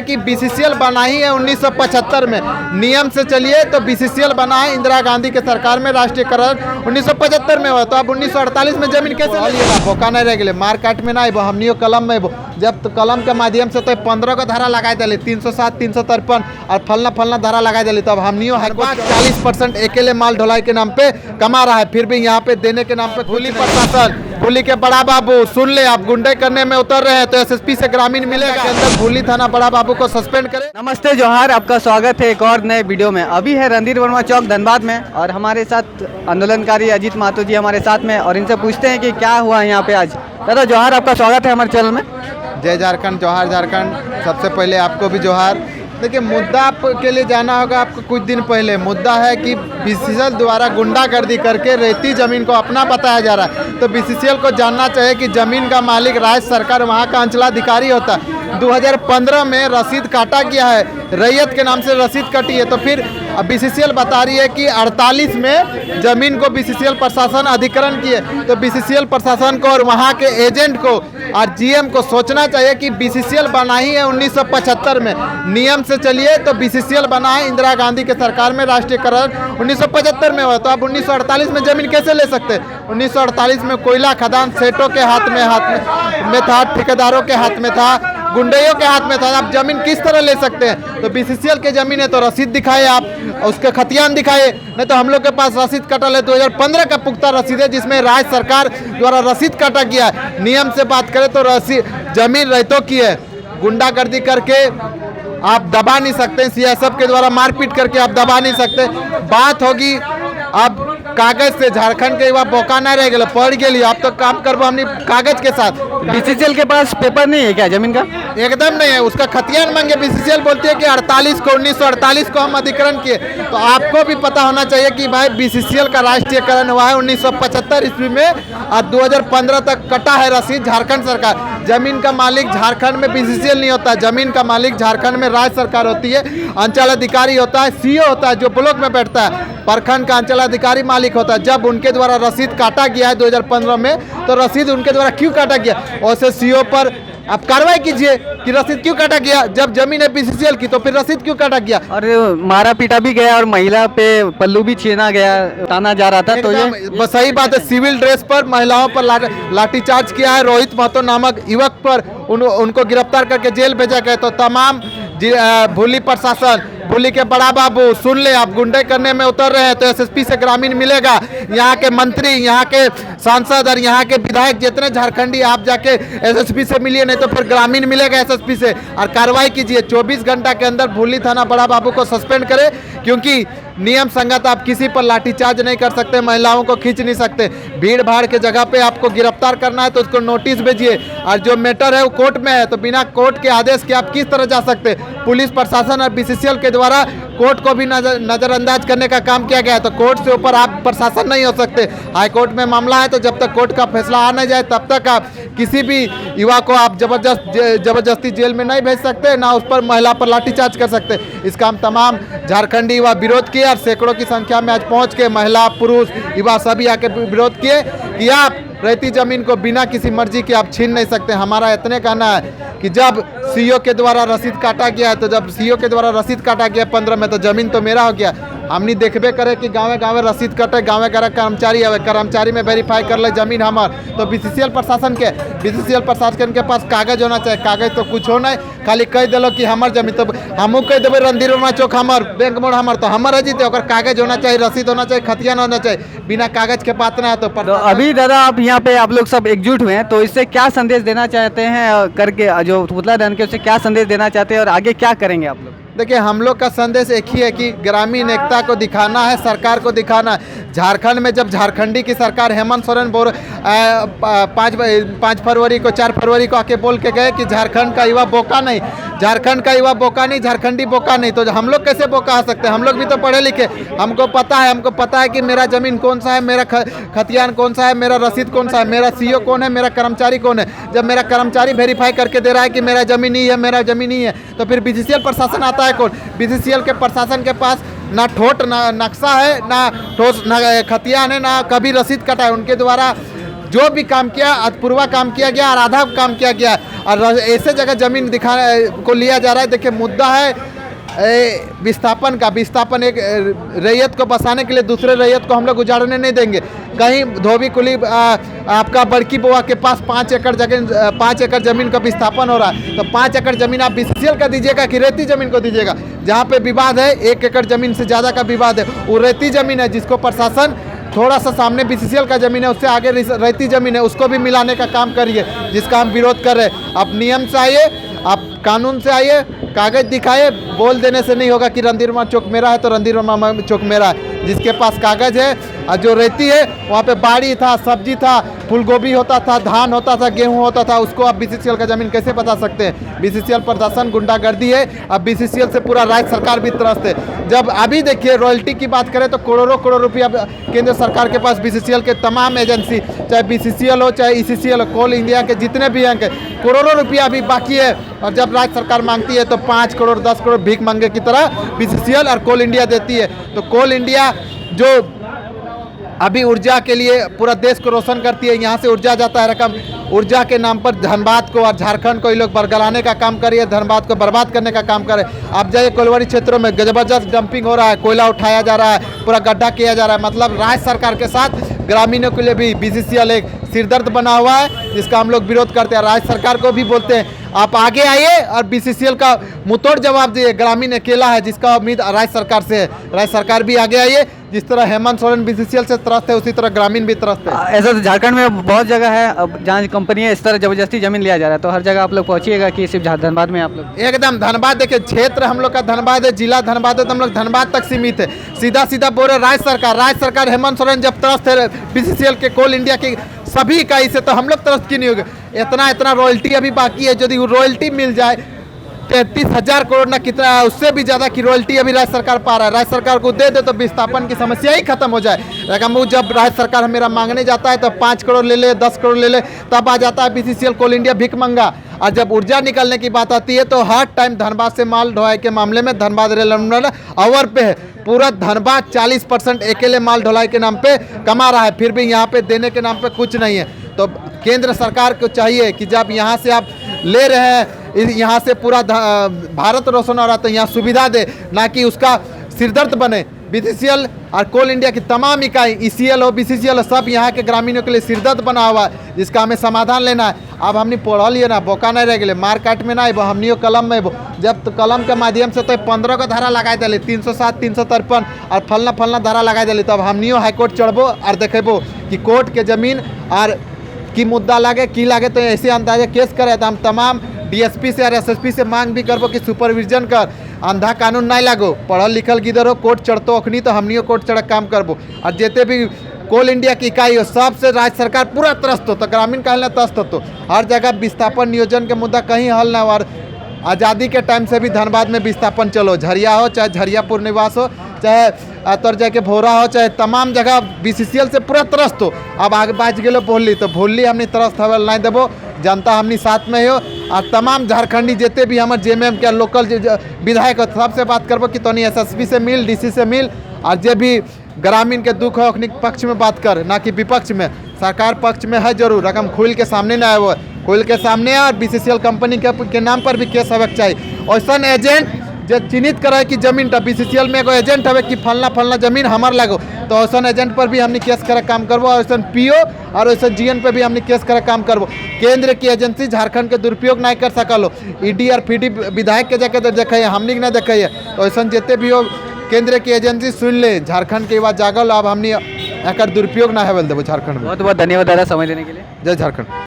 कि बीसीसीएल बना ही है 1975 में, नियम से चलिए तो बीसीसीएल बना है इंदिरा गांधी के सरकार में, राष्ट्रीयकरण 1975 में हुआ। तो अब 1948 में जमीन कैसे लिएगा? भोका नहीं रह गए मार्केट में ना हमनियो कलम में जब तो कलम के माध्यम से तो 15 का धारा लगा दिली 307 353 और फलना धारा लगा दिली। तब हमनियो हाईकोर्ट 40% अकेले माल ढुलाई के नाम पे कमा रहा है, फिर भी यहाँ पे देने के नाम पे खुली प्रशासन भूली के बड़ा बाबू सुन ले, आप गुंडे करने में उतर रहे हैं तो एसएसपी से ग्रामीण मिलेगा के अंदर भूली थाना बड़ा बाबू को सस्पेंड करें। नमस्ते जोहार, आपका स्वागत है एक और नए वीडियो में। अभी है रणधीर वर्मा चौक धनबाद में और हमारे साथ आंदोलनकारी अजीत महतो जी हमारे साथ में, और इनसे पूछते हैं कि क्या हुआ यहाँ पे आज। दादा जोहार, आपका स्वागत है हमारे चैनल में। जय झारखंड, जोहार झारखंड। सबसे पहले आपको भी जोहार। देखिए मुद्दा के लिए जाना होगा आपको। कुछ दिन पहले मुद्दा है कि बीसीसीएल द्वारा गुंडागर्दी करके रेती जमीन को अपना बताया जा रहा है, तो बीसीसीएल को जानना चाहिए कि जमीन का मालिक राज्य सरकार वहाँ का अंचलाधिकारी होता है। 2015 में रसीद काटा गया है, रैयत के नाम से रसीद कटी है, तो फिर बीसीसीएल बता रही है कि 48 में जमीन को बीसीसीएल प्रशासन अधिग्रहण किए। तो बीसीसीएल प्रशासन को और वहाँ के एजेंट को और जीएम को सोचना चाहिए कि बीसीसीएल बना ही है 1975 में, नियम से चलिए तो बीसीसीएल बना है इंदिरा गांधी के सरकार में, राष्ट्रीयकरण 1975 में हुआ। तो अब 1948 में जमीन कैसे ले सकते? 1948 में कोयला खदान सेठों के हाथ में था, ठेकेदारों के हाथ में था, गुंडइयों के हाथ में था। आप जमीन किस तरह ले सकते हैं? तो बीसीसीएल के जमीन है तो रसीद दिखाए, आप उसके खतियान दिखाए, नहीं तो हम लोग के पास रसीद कटल है 2015 का पुख्ता रसीद है जिसमें राज्य सरकार द्वारा रसीद काटा गया है। नियम से बात करें तो रसीद जमीन रहितों की है। गुंडागर्दी करके आप दबा नहीं सकते, सीएसएफ के द्वारा मारपीट करके आप दबा नहीं सकते। बात होगी अब कागज से, झारखंड के युवा बोका नहीं रह गए, पढ़ गए, आप तो काम करबो हमने कागज के साथ। बीसीसीएल के पास पेपर नहीं है क्या जमीन का? एकदम नहीं है, उसका खतियान मांगे। बीसीसीएल बोलती है कि 1948 को हम अधिग्रहण किए। तो आपको भी पता होना चाहिए कि भाई बीसीसीएल का राष्ट्रीयकरण हुआ है 1975 ईस्वी में और 2015 तक कटा है रसीद झारखंड सरकार। जमीन का मालिक झारखंड में बीसीसीएल नहीं होता, जमीन का मालिक झारखंड में राज्य सरकार होती है। अंचल अधिकारी होता है, सीओ होता है जो ब्लॉक में बैठता है, प्रखंड का अंचल अधिकारी मालिक होता है। जब उनके द्वारा रसीद काटा गया है 2015 में, तो रसीद उनके द्वारा क्यों काटा गया? और सीओ पर आप कार्रवाई कीजिए कि रसीद क्यों काटा गया। जब जमीन है बीसीसीएल की तो फिर रसीद क्यों काटा गया? और मारा पीटा भी गया और महिला पे पल्लू भी छीना गया, ताना जा रहा था। तो ये सही बात है। सिविल ड्रेस पर महिलाओं पर लाठीचार्ज किया है। रोहित महतो नामक युवक पर उनको गिरफ्तार करके जेल भेजा गया। तो तमाम भूली प्रशासन, भूली के बड़ा बाबू सुन ले, आप गुंडे करने में उतर रहे हैं तो एसएसपी से ग्रामीण मिलेगा। यहाँ के मंत्री, यहाँ के सांसद और यहाँ के विधायक जितने झारखंडी, आप जाके एसएसपी से मिलिए, नहीं तो फिर ग्रामीण मिलेगा एसएसपी से, और कार्रवाई कीजिए। 24 घंटा के अंदर भूली थाना बड़ा बाबू को सस्पेंड करें, क्योंकि नियम संगत आप किसी पर लाठीचार्ज नहीं कर सकते, महिलाओं को खींच नहीं सकते। भीड़ भाड़ के जगह पे आपको गिरफ्तार करना है तो उसको नोटिस भेजिए, और जो मैटर है वो कोर्ट में है, तो बिना कोर्ट के आदेश के आप किस तरह जा सकते? पुलिस प्रशासन और बीसीसीएल के द्वारा कोर्ट को भी नजरअंदाज करने का काम किया गया है। तो कोर्ट से ऊपर आप प्रशासन नहीं हो सकते। हाईकोर्ट में मामला है तो जब तक कोर्ट का फैसला आ नहीं जाए तब तक आप किसी भी युवा को आप जबरदस्ती जेल में नहीं भेज सकते, ना उस पर महिला पर लाठीचार्ज कर सकते। इसका हम तमाम झारखंडी युवा विरोध किए और सैकड़ों की संख्या में आज पहुंच के महिला, पुरुष, युवा सभी आके विरोध किए कि आप रहती जमीन को बिना किसी मर्जी के आप छीन नहीं सकते। हमारा इतने कहना है कि जब सीओ के द्वारा रसीद काटा गया है, तो जब सीओ के द्वारा रसीद काटा गया 15 में, तो जमीन तो मेरा हो गया। हमने देखबे करे कि गाँव रसीद कटे, गाँव कर्मचारी आवे, कर्मचारी में वेरीफाई कर ले जमीन हमार। तो बीसीसीएल प्रशासन के पास कागज होना चाहिए। कागज तो कुछ हो नहीं, खाली कह दिलो कि हमार जमीन, तो हमू कह देवे रणधीर वर्मा चौक हमार, बैंक मोड़ हमार, तो हमारा जीते। और कागज होना चाहिए, रसीद होना चाहिए, खतियान होना चाहिए। बिना कागज के बात ना है। तो अभी दादा आप यहाँ पे आप लोग सब एकजुट हुए हैं, तो इससे क्या संदेश देना चाहते हैं करके, जो पुतला दहन के, उससे क्या संदेश देना चाहते हैं और आगे क्या करेंगे आप लोग? देखिए हम लोग का संदेश एक ही है कि ग्रामीण एकता को दिखाना है, सरकार को दिखाना है। झारखंड में जब झारखंडी की सरकार हेमंत सोरेन 5 फरवरी को 4 फरवरी को आके बोल के गए कि झारखंड का युवा बोका नहीं, झारखंड का युवा बोका नहीं, झारखंडी बोका नहीं, तो हम लोग कैसे बोका आ सकते हैं? हम लोग भी तो पढ़े लिखे, हमको पता है कि मेरा जमीन कौन सा है, मेरा खतियान कौन सा है, मेरा रसीद कौन सा है, मेरा सीओ कौन है, मेरा कर्मचारी कौन है। जब मेरा कर्मचारी वेरीफाई करके दे रहा है कि मेरा जमीन नहीं है, मेरा जमीन नहीं है, तो फिर बीसीसीएल प्रशासन आता है कौन? बीसीसीएल के प्रशासन के पास ना ठोट ना नक्शा है, ना ठोस ना खतियान है, ना कभी रसीद कटा है। उनके द्वारा जो भी काम किया अधपूर्वा काम किया गया और आधा काम किया गया और ऐसे जगह जमीन दिखाने को लिया जा रहा है। देखिए मुद्दा है विस्थापन का। विस्थापन एक रैयत को बसाने के लिए दूसरे रैयत को हम लोग उजाड़ने नहीं देंगे। कहीं धोबी कुली आपका बड़की बुआ के पास 5 एकड़ जमीन का विस्थापन हो रहा है, तो 5 एकड़ जमीन आप BCCL का दीजिएगा कि रेती जमीन को दीजिएगा? जहाँ पे विवाद है 1 एकड़ जमीन से ज़्यादा का विवाद है, वो रेती जमीन है जिसको प्रशासन थोड़ा सा सामने BCCL का जमीन है उससे आगे रेती जमीन है उसको भी मिलाने का काम करिए, जिसका हम विरोध कर रहे हैं। आप नियम से आइए, आप कानून से आइए, कागज दिखाइए। बोल देने से नहीं होगा कि रणधीर वर्मा चौक मेरा है तो रणधीर वर्मा चौक मेरा है। जिसके पास कागज है और जो रेती है वहाँ पे बाड़ी था, सब्जी था, फूलगोभी होता था, धान होता था, गेहूं होता था, उसको आप BCCL का जमीन कैसे बता सकते हैं? BCCL प्रशासन गुंडागर्दी है। अब BCCL से पूरा राज्य सरकार भी त्रस्त है। जब अभी देखिए रॉयल्टी की बात करें तो करोड़ों रुपया केंद्र सरकार के पास BCCL के तमाम एजेंसी, चाहे BCCL हो चाहे ECCL हो, कोल इंडिया के जितने भी अंक है, करोड़ों रुपया अभी बाकी है। और जब राज्य सरकार मांगती है तो 5 करोड़ 10 करोड़ भीख मांगे की तरह BCCL और कोल इंडिया देती है। तो कोल इंडिया जो अभी ऊर्जा के लिए पूरा देश को रोशन करती है, यहाँ से ऊर्जा जाता है रकम, ऊर्जा के नाम पर धनबाद को और झारखंड को ये लोग बरगलाने का काम करिए, धनबाद को बर्बाद करने का काम करे। आप जाइए कोलवाड़ी क्षेत्रों में जबरदस्त डंपिंग हो रहा है, कोयला उठाया जा रहा है, पूरा गड्ढा किया जा रहा है। मतलब राज्य सरकार के साथ ग्रामीणों के लिए भी BCCL एक सिरदर्द बना हुआ है, जिसका हम लोग विरोध करते हैं। राज्य सरकार को भी बोलते हैं आप आगे आइए और BCCL का मुंहतोड़ जवाब दिए। ग्रामीण अकेला है जिसका उम्मीद राज्य सरकार से है, राज्य सरकार भी आगे आइए। जिस तरह हेमंत सोरेन BCCL से त्रस्त है उसी तरह ग्रामीण भी त्रस्त है। ऐसा तो झारखंड में बहुत जगह है अब जहाँ कंपनियां इस तरह जबरदस्ती जमीन लिया जा रहा है, तो हर जगह आप लोग पहुंचिएगा कि सिर्फ धनबाद में आप लोग? एकदम धनबाद देखिए, क्षेत्र हम लोग का धनबाद है, जिला धनबाद है, तो हम लोग धनबाद तक सीमित है। सीधा बोल रहे राज्य सरकार हेमंत सोरेन जब त्रस्त है BCCL के, कोल इंडिया के सभी इकाई से, तो हम लोग त्रस्त क्यों नहीं होगा? इतना रॉयल्टी अभी बाकी है। यदि रॉयल्टी मिल जाए 33,000 करोड़ ना कितना, उससे भी ज़्यादा की रॉयल्टी अभी राज्य सरकार पा रहा है। राज्य सरकार को दे दे तो विस्थापन की समस्या ही खत्म हो जाए। लेकिन वो जब राज्य सरकार मेरा मांगने जाता है तो 5 करोड़ ले ले, 10 करोड़ ले ले, तब आ जाता है BCCL कोल इंडिया भीख मंगा। और जब ऊर्जा निकलने की बात आती है तो हर टाइम धनबाद से माल ढुलाई के मामले में धनबाद रेल टर्मिनल अवर पे है। पूरा धनबाद 40% अकेले माल ढुलाई के नाम पे कमा रहा है, फिर भी यहाँ पे देने के नाम पे कुछ नहीं है। तो केंद्र सरकार को चाहिए कि जब यहाँ से आप ले रहे हैं, यहाँ से पूरा भारत रोशन हो रहा है, तो यहाँ सुविधा दे, ना कि उसका सिरदर्द बने। BCCL और कोल इंडिया की तमाम इकाई, ECL हो BCCL हो, सब यहाँ के ग्रामीणों के लिए सिरदर्द बना हुआ है, जिसका हमें समाधान लेना है। अब हमने पढ़ लिए ना, बोका नहीं रह गए, मार काट में ना वो हमनियो कलम में वो, जब तो कलम के माध्यम से तो 15 का धारा लगा दिले, 307 353 और फलना धारा लगा दिले। तब हमनियो हाईकोर्ट चढ़बो और देखेबो कि कोर्ट के जमीन और की मुद्दा लागे की लागे, तो ऐसे अंदाजे केस करे। तो हम तमाम DSP से और SSP से मांग भी करबो कि सुपरविजन कर, अंधा कानून नहीं लागो, पढ़ल लिखल गिदर हो, कोर्ट चढ़तो अखनी तो हमनियो कोर्ट चढ़ काम करबो। और जितने भी कोल इंडिया की इकाई हो सबसे राज्य सरकार पूरा त्रस्त हो, तो ग्रामीण कहल त्रस्त हो। तो हर जगह विस्थापन नियोजन के मुद्दा कहीं हल ना हो। और आज़ादी के टाइम से भी धनबाद में विस्थापन चलो, झरिया हो चाहे झरियापुर निवास हो, चाहे तरजा के भोरा हो, चाहे तमाम जगह BCCL से पूरा त्रस्त हो। अब आगे बाज गए भोली, तो भोली हमने त्रस्त हवल नहीं देबो, जनता हमनी साथ में हो। और तमाम झारखंडी जितने भी हमारे JMM के लोकल विधायक हो सबसे बात करबो कि तोनी SSP से मिल, DC से मिल, और जे भी ग्रामीण के दुख हो अपने पक्ष में बात कर, ना कि विपक्ष में। सरकार पक्ष में है जरूर, रकम खुल के सामने ना आए, वो खुल के सामने और BCCL कंपनी के नाम पर भी केस होगा चाहिए। ऐसा एजेंट जो चिन्हित करे कि जमीन BCCL में एगो एजेंट है कि फलना जमीन हमार लगो, तो ऐसा एजेंट पर भी हमने केस करे काम करबो। और ऐसा PO और ऐसा GN पे भी हमने केस करे काम करबो। केंद्र की एजेंसी झारखंड के दुरुपयोग नहीं कर सकलो, ED और PD विधायक के जाके देखे, हमने ना देखे। तो ऐसा जितने भी हो केंद्र की एजेंसी सुन ले, झारखंड के बाद जागल, अब हमने एक दुरुपयोग ना हेवल देवो झारखंड में। बहुत बहुत धन्यवाद दादा समय देने के लिए। जय झारखंड।